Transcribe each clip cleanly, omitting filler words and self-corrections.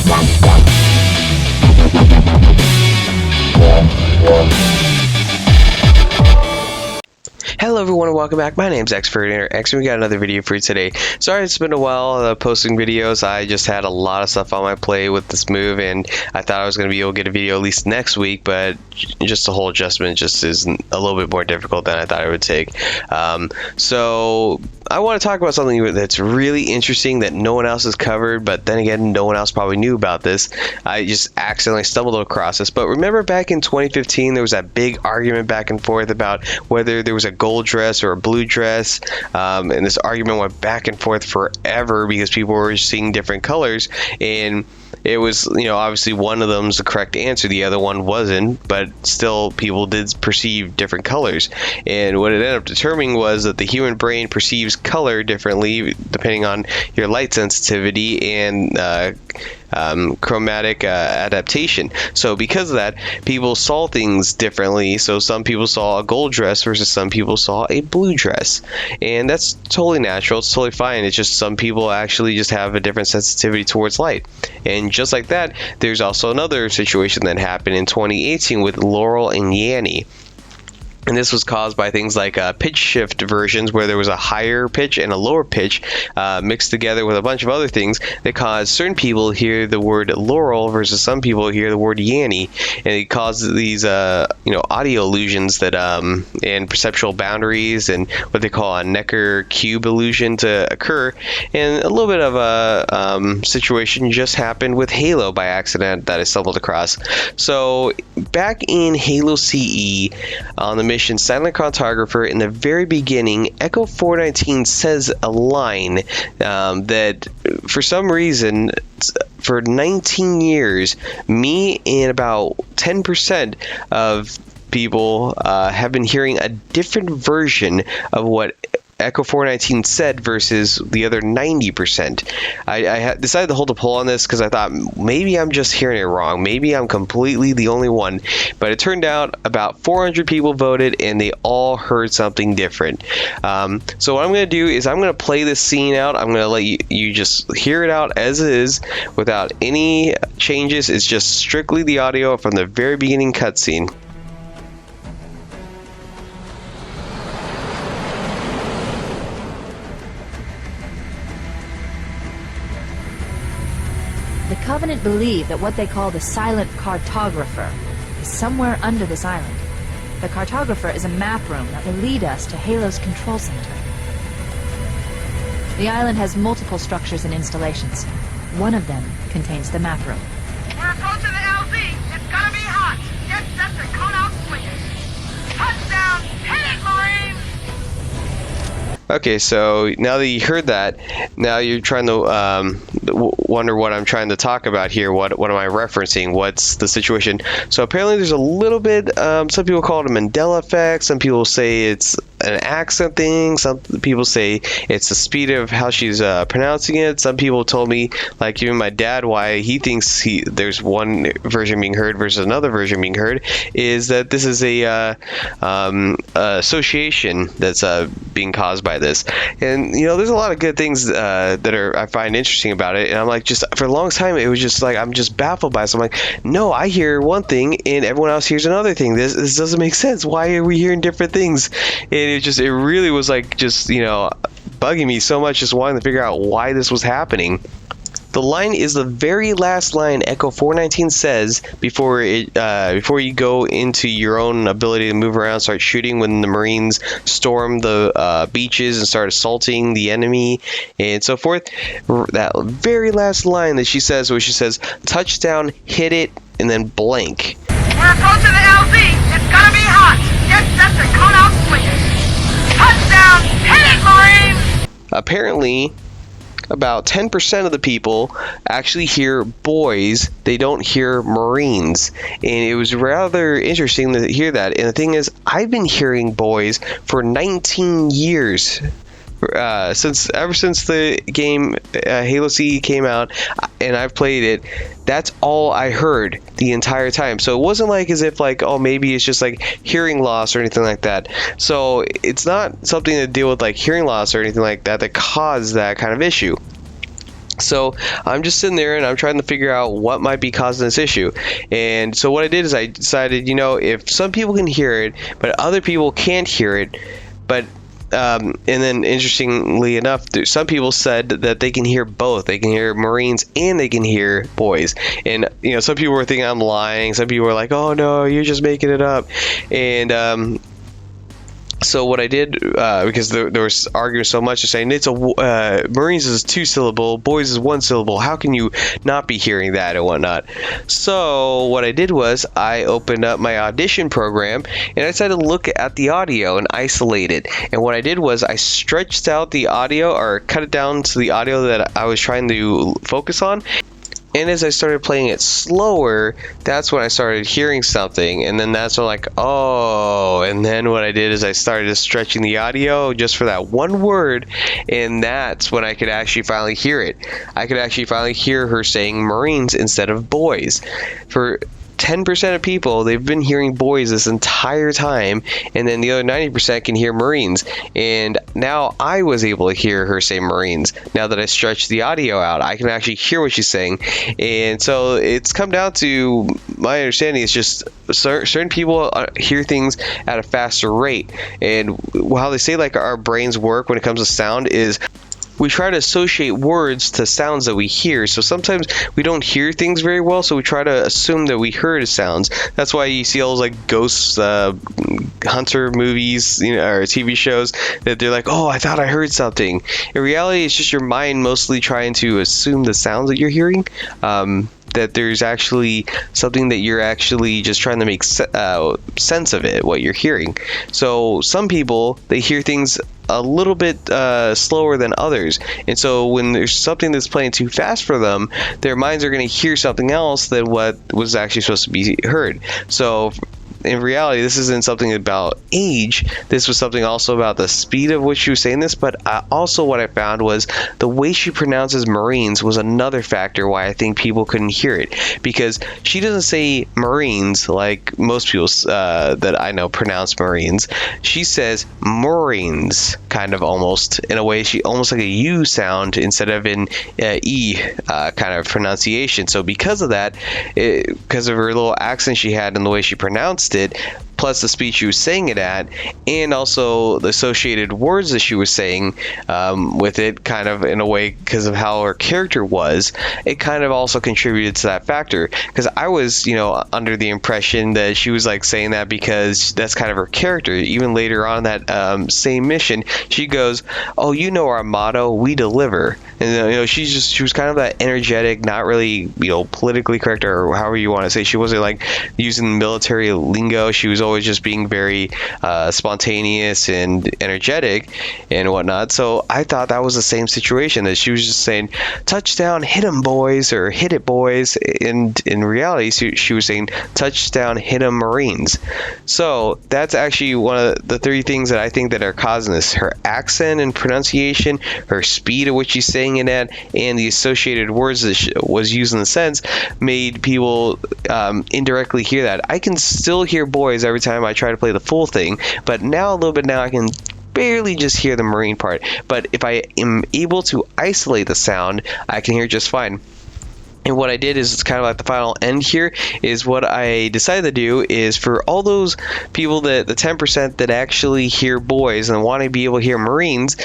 Hello everyone and welcome back. My name's X and we got another video for you today. Sorry it's been a while posting videos. I just had a lot of stuff on my plate with this move and I thought I was going to be able to get a video at least next week, but just the whole adjustment just is a little bit more difficult than I thought it would take. So I want to talk about something that's really interesting that no one else has covered, but then again no one else probably knew about this. I just accidentally stumbled across this. But remember back in 2015 there was that big argument back and forth about whether there was a gold dress or a blue dress, and this argument went back and forth forever because people were seeing different colors, and it was, obviously one of them's the correct answer, the other one wasn't, but still people did perceive different colors. And what it ended up determining was that the human brain perceives color differently depending on your light sensitivity and chromatic adaptation. So because of that, people saw things differently. So some people saw a gold dress versus some people saw a blue dress, and that's totally natural. It's totally fine. It's just some people actually just have a different sensitivity towards light. And just like that, there's also another situation that happened in 2018 with Laurel and Yanny. And this was caused by things like pitch shift versions where there was a higher pitch and a lower pitch mixed together with a bunch of other things that caused certain people to hear the word Laurel versus some people hear the word Yanny. And it caused these audio illusions that and perceptual boundaries and what they call a Necker cube illusion to occur. And a little bit of a situation just happened with Halo by accident that I stumbled across. So back in Halo CE on the mission Silent Cartographer, in the very beginning, Echo 419 says a line that for some reason for 19 years me and about 10% of people have been hearing a different version of what Echo 419 said versus the other 90%. I decided to hold a poll on this because I thought maybe I'm just hearing it wrong. Maybe I'm completely the only one. But it turned out about 400 people voted and they all heard something different. So what I'm going to do is I'm going to play this scene out. I'm going to let you just hear it out as is without any changes. It's just strictly the audio from the very beginning cutscene. The Covenant believe that what they call the Silent Cartographer is somewhere under this island. The Cartographer is a map room that will lead us to Halo's control center. The island has multiple structures and installations. One of them contains the map room. We're approaching the LZ. It's gonna be hot. Get set to come out swinging. Touchdown! Hit it, Marines! Okay, so now that you heard that, now you're trying to wonder what I'm trying to talk about here. What am I referencing? What's the situation? So apparently there's a little bit, some people call it a Mandela Effect. Some people say it's an accent thing. Some people say it's the speed of how she's pronouncing it. Some people told me, like even my dad, why he thinks there's one version being heard versus another version being heard, is that this is a association that's being caused by this. And there's a lot of good things that I find interesting about it. And I'm like, just for a long time it was just like I'm just baffled by it. So I'm like, no, I hear one thing and everyone else hears another thing. This doesn't make sense. Why are we hearing different things? And it really was like just bugging me so much, just wanting to figure out why this was happening. The line is the very last line Echo 419 says before you go into your own ability to move around, start shooting when the Marines storm the beaches and start assaulting the enemy and so forth. That very last line that she says, where she says, "Touchdown, hit it," and then blank. We're approaching the LZ. It's gonna be hot. Get set to come out swinging. Touchdown! Hit it, Marines! Apparently, about 10% of the people actually hear boys. They don't hear Marines. And it was rather interesting to hear that. And the thing is, I've been hearing boys for 19 years. Ever since the game Halo CE came out and I've played it, that's all I heard the entire time. So it wasn't like as if like, oh, maybe it's just like hearing loss or anything like that. So it's not something to deal with like hearing loss or anything like that that caused that kind of issue. So I'm just sitting there and I'm trying to figure out what might be causing this issue. And so what I did is I decided, if some people can hear it, but other people can't hear it, but and then interestingly enough, some people said that they can hear both. They can hear Marines and they can hear boys. And some people were thinking I'm lying. Some people were like, "Oh no, you're just making it up." And so what I did, because there was arguing so much, saying it's Marines is 2-syllable, boys is 1-syllable. How can you not be hearing that and whatnot? So what I did was I opened up my audition program and I decided to look at the audio and isolate it. And what I did was I stretched out the audio, or cut it down to the audio that I was trying to focus on. And as I started playing it slower, that's when I started hearing something. And then that's when oh. And then what I did is I started stretching the audio just for that one word. And that's when I could actually finally hear it. I could actually finally hear her saying Marines instead of boys. For 10% of people, they've been hearing boys this entire time, and then the other 90% can hear Marines. And now I was able to hear her say Marines. Now that I stretched the audio out, I can actually hear what she's saying. And so it's come down to, my understanding is just certain people hear things at a faster rate. And how they say our brains work when it comes to sound is we try to associate words to sounds that we hear. So sometimes we don't hear things very well, so we try to assume that we heard sounds. That's why you see all those ghosts hunter movies, or TV shows, that they're like, "Oh, I thought I heard something." In reality, it's just your mind mostly trying to assume the sounds that you're hearing. That there's actually something that you're actually just trying to make sense of it, what you're hearing. So some people, they hear things a little bit slower than others, and so when there's something that's playing too fast for them, their minds are going to hear something else than what was actually supposed to be heard. So in reality, this isn't something about age. This was something also about the speed of which she was saying this, but also what I found was the way she pronounces Marines was another factor why I think people couldn't hear it, because she doesn't say Marines like most people that I know pronounce Marines. She says Marines, kind of almost in a way, she almost like a U sound instead of an E kind of pronunciation. So because of that, because of her little accent she had and the way she pronounced it, plus the speed she was saying it at, and also the associated words that she was saying with it, kind of in a way because of how her character was, it kind of also contributed to that factor. Because I was, under the impression that she was saying that because that's kind of her character. Even later on that same mission, she goes, "Oh, our motto, we deliver." And she was kind of that energetic, not really politically correct, or however you want to say. She wasn't using military lingo. She was always just being very spontaneous and energetic and whatnot. So I thought that was the same situation, that she was just saying touchdown, hit 'em boys, or hit it boys, and in reality she was saying touchdown, hit 'em Marines. So that's actually one of the three things that I think that are causing this: her accent and pronunciation, her speed at which she's saying it at, and the associated words that she was using in the sense made people indirectly hear that. I can still hear boys every time I try to play the full thing, but now a little bit now I can barely just hear the Marine part. But if I am able to isolate the sound, I can hear just fine. And what I did is, it's kind of like the final end here, is what I decided to do is for all those people, that the 10% that actually hear boys and want to be able to hear Marines,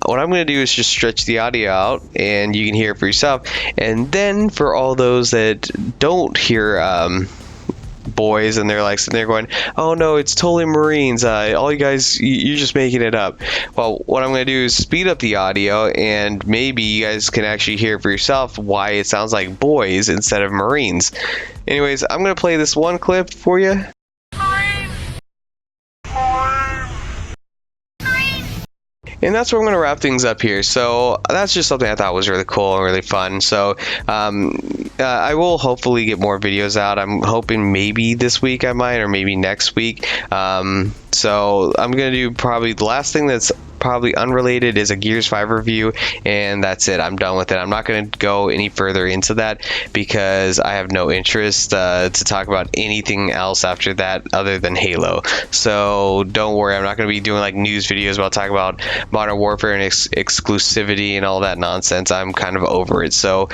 what I'm going to do is just stretch the audio out and you can hear it for yourself. And then for all those that don't hear boys and they're sitting there going, "Oh no, it's totally Marines, all you guys, you're just making it up." Well, what I'm going to do is speed up the audio, and maybe you guys can actually hear for yourself why it sounds like boys instead of Marines. Anyways, I'm going to play this one clip for you. And that's where I'm going to wrap things up here. So that's just something I thought was really cool and really fun. So I will hopefully get more videos out. I'm hoping maybe this week I might, or maybe next week. So I'm going to do probably the last thing that's probably unrelated, is a Gears 5 review, and that's it. I'm done with it. I'm not going to go any further into that because I have no interest to talk about anything else after that other than Halo. So don't worry, I'm not going to be doing like news videos about talking about Modern Warfare and exclusivity and all that nonsense. I'm kind of over it. So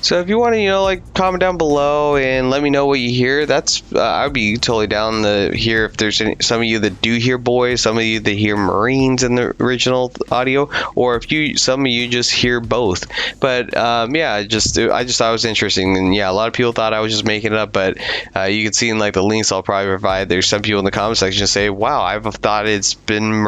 if you want to, like, comment down below and let me know what you hear, that's I'd be totally down to hear if there's some of you that do hear boys, some of you that hear Marines in the original audio, or if some of you just hear both. But yeah, I just thought it was interesting, and yeah, a lot of people thought I was just making it up, but you can see in like the links I'll probably provide. There's some people in the comment section say, "Wow, I've thought it's been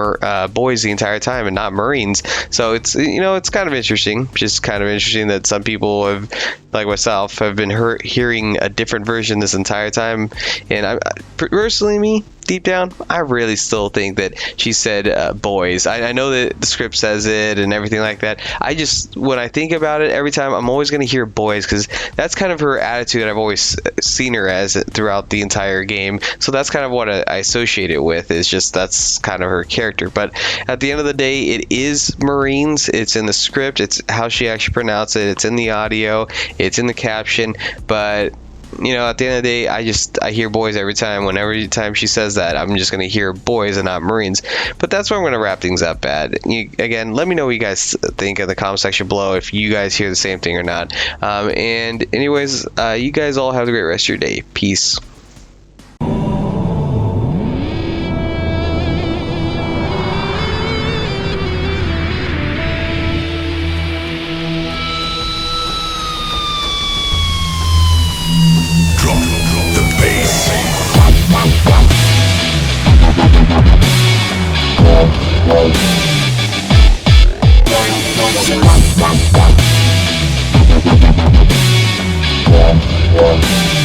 boys the entire time and not Marines." So it's it's kind of interesting, just kind of interesting that some people have, like myself, have been hearing a different version this entire time. And I personally, me, deep down, I really still think that she said boys. I know that the script says it and everything like that. When I think about it, every time I'm always going to hear boys, because that's kind of her attitude. I've always seen her as throughout the entire game. So that's kind of what I associate it with, is just that's kind of her character. But at the end of the day, it is Marines. It's in the script. It's how she actually pronounced it. It's in the audio. It's in the caption. But at the end of the day, I hear boys every time. Every time she says that, I'm just going to hear boys and not Marines. But that's where I'm going to wrap things up at. Again, let me know what you guys think in the comment section below, if you guys hear the same thing or not. And anyways, you guys all have a great rest of your day. Peace. Yeah.